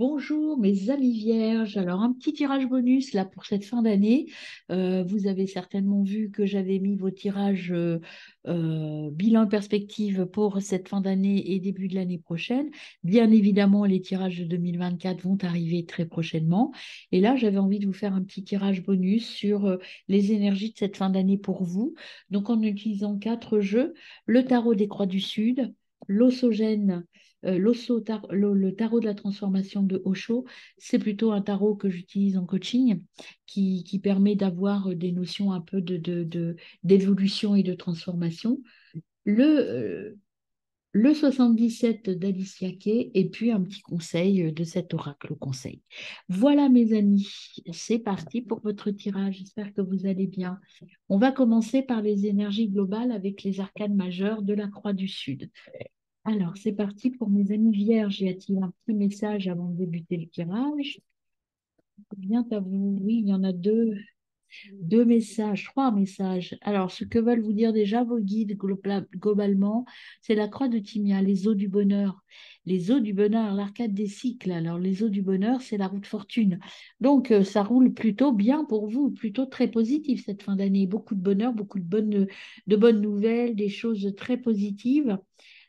Bonjour mes amis vierges. Alors un petit tirage bonus là pour cette fin d'année. Vous avez certainement vu que j'avais mis vos tirages bilan perspective pour cette fin d'année et début de l'année prochaine. Bien évidemment, les tirages de 2024 vont arriver très prochainement. Et là, j'avais envie de vous faire un petit tirage bonus sur les énergies de cette fin d'année pour vous. Donc en utilisant quatre jeux, le tarot des Croix du Sud, l'ossogène le tarot de la transformation de Osho, c'est plutôt un tarot que j'utilise en coaching qui permet d'avoir des notions un peu d'évolution et de transformation. Le, euh, le 77 d'Alicia Kay et puis un petit conseil de cet oracle au conseil. Voilà mes amis, c'est parti pour votre tirage. J'espère que vous allez bien. On va commencer par les énergies globales avec les arcanes majeures de la Croix du Sud. Alors, c'est parti pour mes amis vierges. Y a-t-il un petit message avant de débuter le tirage? Bien à vous. Oui, il y en a deux messages, trois messages. Alors, ce que veulent vous dire déjà vos guides globalement, c'est la croix de Timia, les eaux du bonheur. Les eaux du bonheur, l'arcade des cycles. Alors, les eaux du bonheur, c'est la route fortune. Donc, ça roule plutôt bien pour vous, plutôt très positif cette fin d'année. Beaucoup de bonheur, beaucoup de bonnes nouvelles, des choses très positives.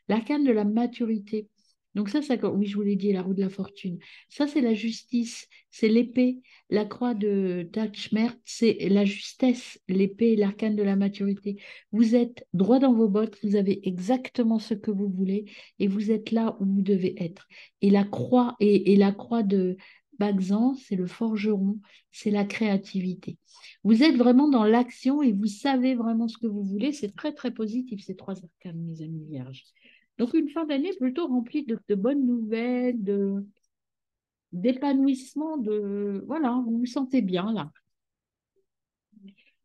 L'arcane de la maturité. Donc ça, oui, je vous l'ai dit, la roue de la fortune. Ça, c'est la justice, c'est l'épée. La croix de Tachmert, c'est la justesse, l'épée, l'arcane de la maturité. Vous êtes droit dans vos bottes, vous avez exactement ce que vous voulez et vous êtes là où vous devez être. Et la croix de Bagzan, c'est le forgeron, c'est la créativité. Vous êtes vraiment dans l'action et vous savez vraiment ce que vous voulez. C'est très, très positif, ces trois arcanes, mes amis vierges. Donc, une fin d'année plutôt remplie de bonnes nouvelles, d'épanouissement, Voilà, vous vous sentez bien là.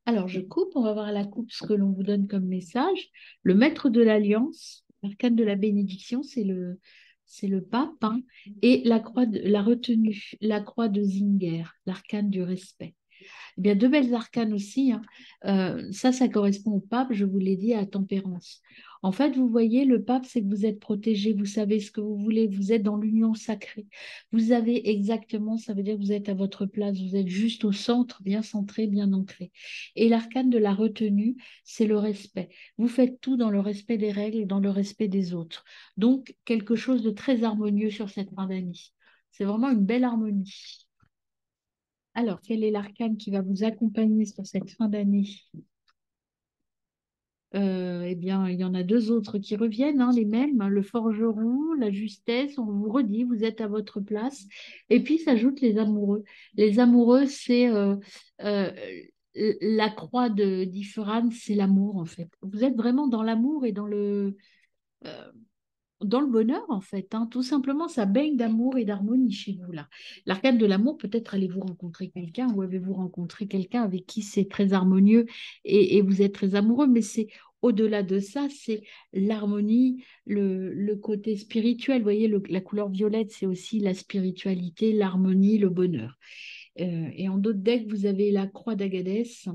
Alors, je coupe, on va voir à la coupe ce que l'on vous donne comme message. Le maître de l'alliance, l'arcane de la bénédiction, c'est le pape, hein, et la retenue, la croix de Zinger, l'arcane du respect. Eh bien, deux belles arcanes aussi, hein. Ça correspond au pape, je vous l'ai dit, à tempérance. En fait, vous voyez, le pape, c'est que vous êtes protégé, vous savez ce que vous voulez, vous êtes dans l'union sacrée. Vous avez exactement, ça veut dire que vous êtes à votre place, vous êtes juste au centre, bien centré, bien ancré. Et l'arcane de la retenue, c'est le respect. Vous faites tout dans le respect des règles et dans le respect des autres. Donc, quelque chose de très harmonieux sur cette fin d'année. C'est vraiment une belle harmonie. Alors, quel est l'arcane qui va vous accompagner sur cette fin d'année? Eh bien, il y en a deux autres qui reviennent, hein, les mêmes, hein, le forgeron, la justesse, on vous redit, vous êtes à votre place. Et puis s'ajoutent les amoureux. Les amoureux, c'est euh, la croix d'Ifran, c'est l'amour en fait. Vous êtes vraiment dans l'amour et euh, dans le bonheur, en fait, hein. Tout simplement, ça baigne d'amour et d'harmonie chez vous, là. L'arcane de l'amour, peut-être allez-vous rencontrer quelqu'un ou avez-vous rencontré quelqu'un avec qui c'est très harmonieux et vous êtes très amoureux, mais c'est au-delà de ça, c'est l'harmonie, le côté spirituel. Vous voyez, la couleur violette, c'est aussi la spiritualité, l'harmonie, le bonheur. Et en d'autres decks, vous avez la croix d'Agadès,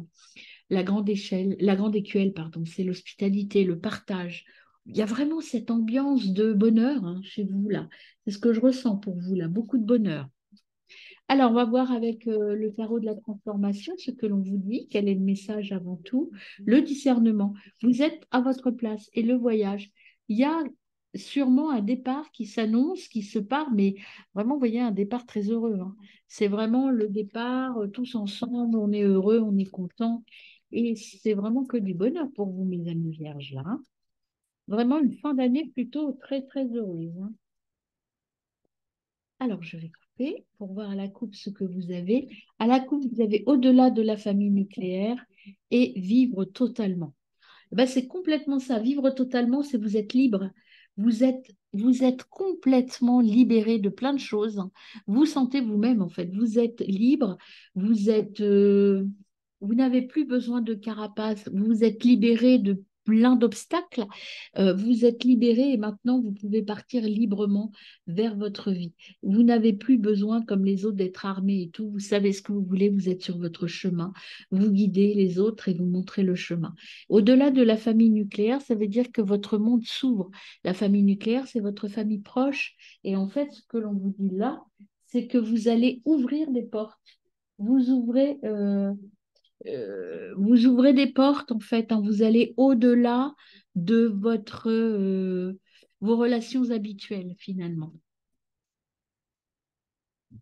la grande écuelle, pardon, c'est l'hospitalité, le partage. Il y a vraiment cette ambiance de bonheur, hein, chez vous là. C'est ce que je ressens pour vous là, beaucoup de bonheur. Alors, on va voir avec le tarot de la transformation ce que l'on vous dit, quel est le message avant tout, le discernement. Vous êtes à votre place et le voyage. Il y a sûrement un départ qui s'annonce, qui se part, mais vraiment, vous voyez, un départ très heureux, hein. C'est vraiment le départ, tous ensemble, on est heureux, on est content. Et c'est vraiment que du bonheur pour vous, mes amis vierges, là, hein. Vraiment une fin d'année plutôt très, très heureuse, hein. Alors, je vais couper pour voir à la coupe ce que vous avez. À la coupe, vous avez au-delà de la famille nucléaire et vivre totalement. Eh ben, c'est complètement ça. Vivre totalement, c'est vous êtes libre. Vous êtes complètement libéré de plein de choses, hein. Vous sentez vous-même, en fait. Vous êtes libre. Vous êtes, vous n'avez plus besoin de carapace. Vous êtes libéré de plein d'obstacles. Vous êtes libéré et maintenant vous pouvez partir librement vers votre vie. Vous n'avez plus besoin, comme les autres, d'être armé et tout. Vous savez ce que vous voulez. Vous êtes sur votre chemin. Vous guidez les autres et vous montrez le chemin. Au-delà de la famille nucléaire, ça veut dire que votre monde s'ouvre. La famille nucléaire, c'est votre famille proche. Et en fait, ce que l'on vous dit là, c'est que vous allez ouvrir des portes. Vous ouvrez, vous ouvrez des portes, en fait, hein. Vous allez au-delà de vos relations habituelles, finalement.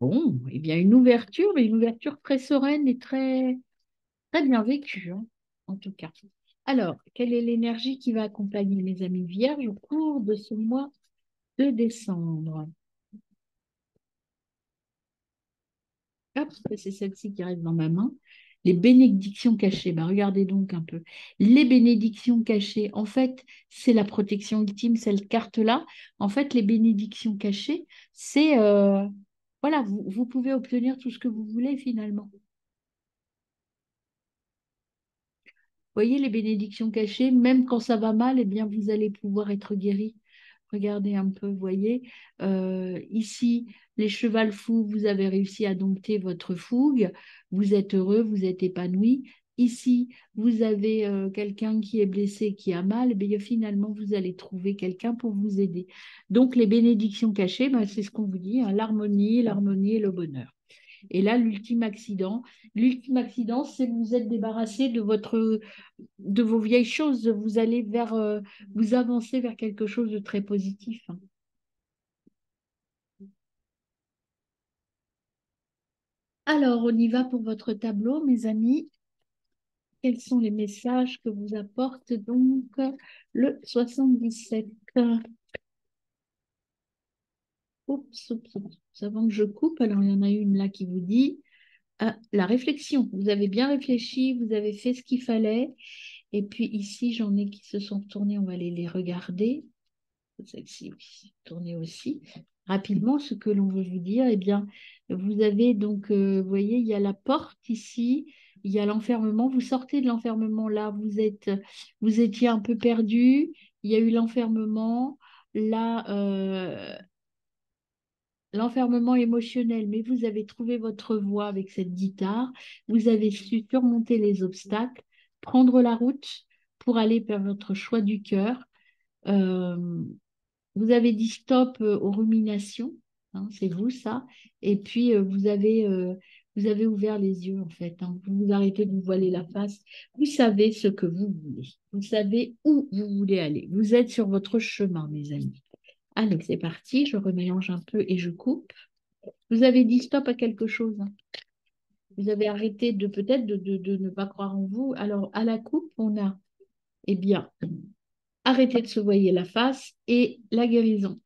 Bon, eh bien, une ouverture, mais une ouverture très sereine et très, très bien vécue, hein, en tout cas. Alors, quelle est l'énergie qui va accompagner mes amis vierges au cours de ce mois de décembre? Hop, c'est celle-ci qui reste dans ma main. Les bénédictions cachées. Ben, regardez donc un peu. Les bénédictions cachées, en fait, c'est la protection ultime, cette carte-là. En fait, les bénédictions cachées, c'est, voilà, vous pouvez obtenir tout ce que vous voulez finalement. Voyez les bénédictions cachées, même quand ça va mal, eh bien, vous allez pouvoir être guéri. Regardez un peu, voyez. Ici, les chevals fous, vous avez réussi à dompter votre fougue. Vous êtes heureux, vous êtes épanoui. Ici, vous avez quelqu'un qui est blessé, qui a mal. Eh bien, finalement, vous allez trouver quelqu'un pour vous aider. Donc, les bénédictions cachées, ben, c'est ce qu'on vous dit, hein, l'harmonie et le bonheur. Et là, l'ultime accident, c'est que vous êtes débarrassé de vos vieilles choses. Vous allez vous avancez vers quelque chose de très positif, hein. Alors, on y va pour votre tableau, mes amis. Quels sont les messages que vous apporte donc le 77? Oups, oups, oups. Avant que je coupe, alors il y en a une là qui vous dit la réflexion. Vous avez bien réfléchi, vous avez fait ce qu'il fallait. Et puis ici, j'en ai qui se sont tournés, on va aller les regarder. Celle-ci oui, tournée aussi. Rapidement, ce que l'on veut vous dire, eh bien, vous avez donc, vous voyez, il y a la porte ici, il y a l'enfermement. Vous sortez de l'enfermement là, vous étiez un peu perdu, il y a eu l'enfermement, là, l'enfermement émotionnel, mais vous avez trouvé votre voie avec cette guitare, vous avez su surmonter les obstacles, prendre la route pour aller vers votre choix du cœur. Euh, Vous avez dit stop aux ruminations, hein, c'est vous ça. Et puis vous avez ouvert les yeux en fait, hein. Vous vous arrêtez de vous voiler la face. Vous savez ce que vous voulez. Vous savez où vous voulez aller. Vous êtes sur votre chemin, mes amis. Allez, c'est parti. Je remélange un peu et je coupe. Vous avez dit stop à quelque chose, hein. Vous avez arrêté de peut-être de ne pas croire en vous. Alors à la coupe, on a, eh bien, arrêté de se voiler la face et la guérison.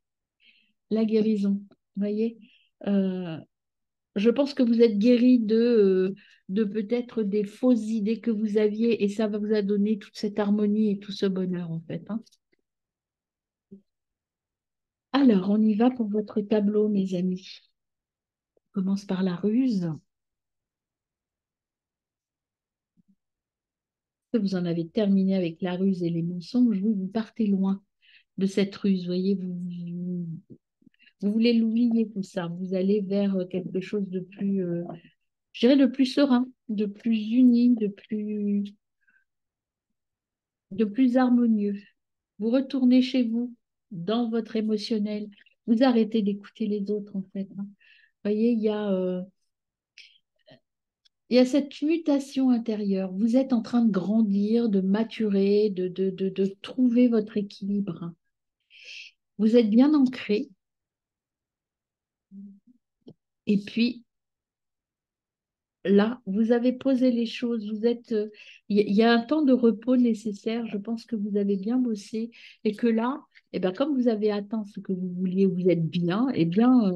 La guérison. Vous voyez. Euh, je pense que vous êtes guéri de peut-être des fausses idées que vous aviez et ça va vous a donné toute cette harmonie et tout ce bonheur en fait, hein. Alors, on y va pour votre tableau, mes amis. On commence par la ruse. Vous en avez terminé avec la ruse et les mensonges. Vous partez loin de cette ruse. Vous voyez, vous voulez l'oublier tout ça. Vous allez vers quelque chose de plus, je dirais, de plus serein, de plus uni, de plus harmonieux. Vous retournez chez vous, dans votre émotionnel. Vous arrêtez d'écouter les autres, en fait, hein. Vous voyez, il y a cette mutation intérieure. Vous êtes en train de grandir, de maturer, de trouver votre équilibre, hein. Vous êtes bien ancré. Et puis, là, vous avez posé les choses, il y a un temps de repos nécessaire, je pense que vous avez bien bossé et que là, eh ben, comme vous avez atteint ce que vous vouliez, vous êtes bien, eh bien,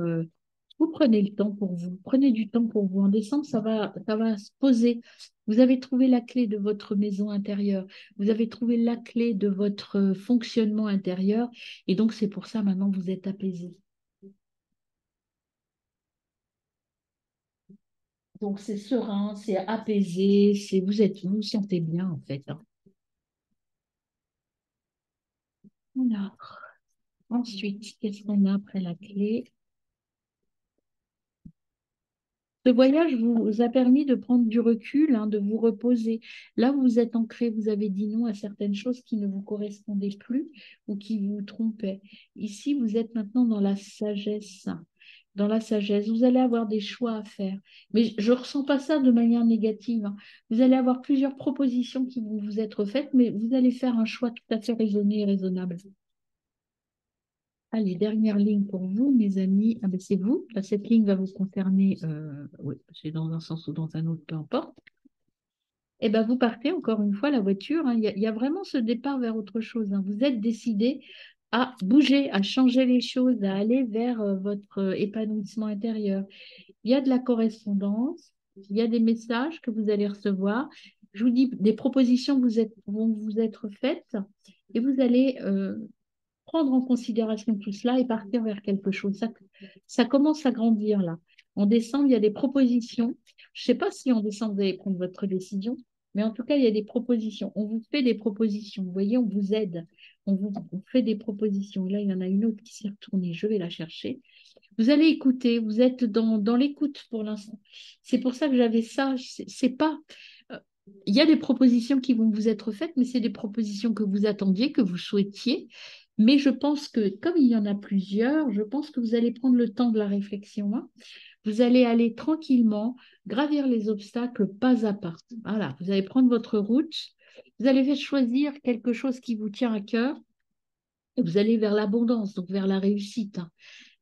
vous prenez le temps pour vous, prenez du temps pour vous. En décembre, ça va se poser. Vous avez trouvé la clé de votre maison intérieure, vous avez trouvé la clé de votre fonctionnement intérieur et donc c'est pour ça maintenant vous êtes apaisé. Donc c'est serein, c'est apaisé, vous vous sentez bien en fait, hein. Alors, ensuite, qu'est-ce qu'on a après la clé? Ce voyage vous a permis de prendre du recul, hein, de vous reposer. Là, vous êtes ancré, vous avez dit non à certaines choses qui ne vous correspondaient plus ou qui vous trompaient. Ici, vous êtes maintenant dans la sagesse. dans la sagesse. Vous allez avoir des choix à faire. Mais je ne ressens pas ça de manière négative, hein. Vous allez avoir plusieurs propositions qui vont vous être faites, mais vous allez faire un choix tout à fait raisonné et raisonnable. Allez, dernière ligne pour vous, mes amis. Ah ben, c'est vous. Là, cette ligne va vous concerner, oui, c'est dans un sens ou dans un autre, peu importe. Et ben, vous partez encore une fois la voiture, hein. Il y a vraiment ce départ vers autre chose, hein. Vous êtes décidé à bouger, à changer les choses, à aller vers votre épanouissement intérieur. Il y a de la correspondance, il y a des messages que vous allez recevoir. Je vous dis, des propositions vont vous être faites et vous allez prendre en considération tout cela et partir vers quelque chose. Ça commence à grandir là. En décembre, il y a des propositions. Je ne sais pas si en décembre, vous allez prendre votre décision, mais en tout cas, il y a des propositions. On vous fait des propositions. Vous voyez, on vous aide. On fait des propositions. Là, il y en a une autre qui s'est retournée. Je vais la chercher. Vous allez écouter. Vous êtes dans l'écoute pour l'instant. C'est pour ça que j'avais ça. C'est pas. euh, Il y a des propositions qui vont vous être faites, mais c'est des propositions que vous attendiez, que vous souhaitiez. Mais je pense que, comme il y en a plusieurs, je pense que vous allez prendre le temps de la réflexion, hein. Vous allez aller tranquillement, gravir les obstacles pas à pas. Voilà, vous allez prendre votre route. Vous allez faire choisir quelque chose qui vous tient à cœur. Et vous allez vers l'abondance, donc vers la réussite, hein.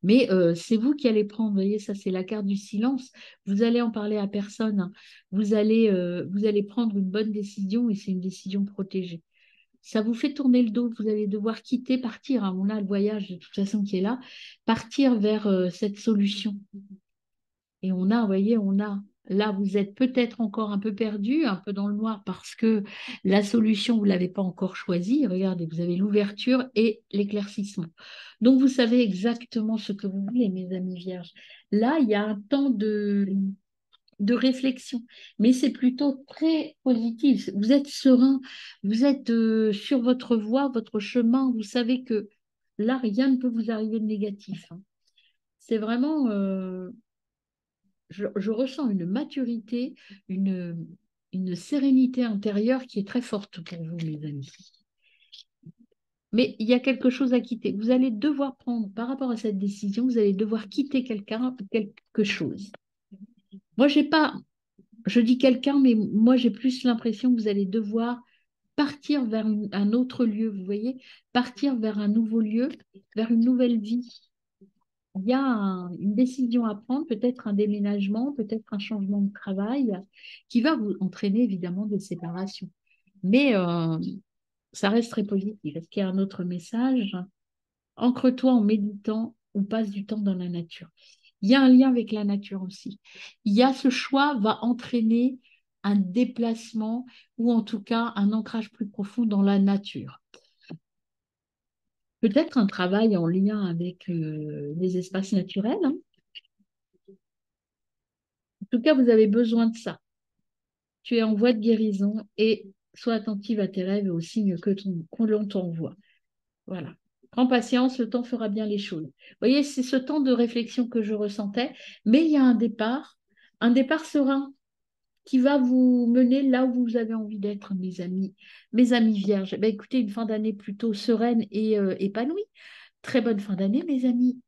Mais c'est vous qui allez prendre, vous voyez, ça c'est la carte du silence. Vous allez en parler à personne, hein. Vous allez prendre une bonne décision et c'est une décision protégée. Ça vous fait tourner le dos, vous allez devoir quitter, partir, hein. On a le voyage de toute façon qui est là, partir vers cette solution. Et on a, vous voyez, là, vous êtes peut-être encore un peu perdu, un peu dans le noir parce que la solution, vous ne l'avez pas encore choisie. Regardez, vous avez l'ouverture et l'éclaircissement. Donc, vous savez exactement ce que vous voulez, mes amis vierges. Là, il y a un temps de réflexion, mais c'est plutôt très positif. Vous êtes serein, vous êtes sur votre voie, votre chemin. Vous savez que là, rien ne peut vous arriver de négatif, hein. C'est vraiment, je ressens une maturité, une sérénité intérieure qui est très forte pour vous, mes amis. Mais il y a quelque chose à quitter. Vous allez devoir prendre, par rapport à cette décision, vous allez devoir quitter quelqu'un ou quelque chose. Moi, j'ai pas, je dis quelqu'un, mais moi, j'ai plus l'impression que vous allez devoir partir vers un autre lieu, vous voyez, partir vers un nouveau lieu, vers une nouvelle vie. Il y a une décision à prendre, peut-être un déménagement, peut-être un changement de travail, qui va vous entraîner évidemment des séparations. Mais ça reste très positif. Est-ce qu'il y a un autre message? Ancre-toi en méditant ou passe du temps dans la nature. Il y a un lien avec la nature aussi. Il y a ce choix va entraîner un déplacement ou en tout cas un ancrage plus profond dans la nature. Peut-être un travail en lien avec les espaces naturels, hein. En tout cas, vous avez besoin de ça. Tu es en voie de guérison et sois attentive à tes rêves et aux signes que l'on t'envoie. Voilà. Prends patience, le temps fera bien les choses. Vous voyez, c'est ce temps de réflexion que je ressentais, mais il y a un départ serein qui va vous mener là où vous avez envie d'être, mes amis vierges. Eh bien, écoutez, une fin d'année plutôt sereine et épanouie. Très bonne fin d'année, mes amis.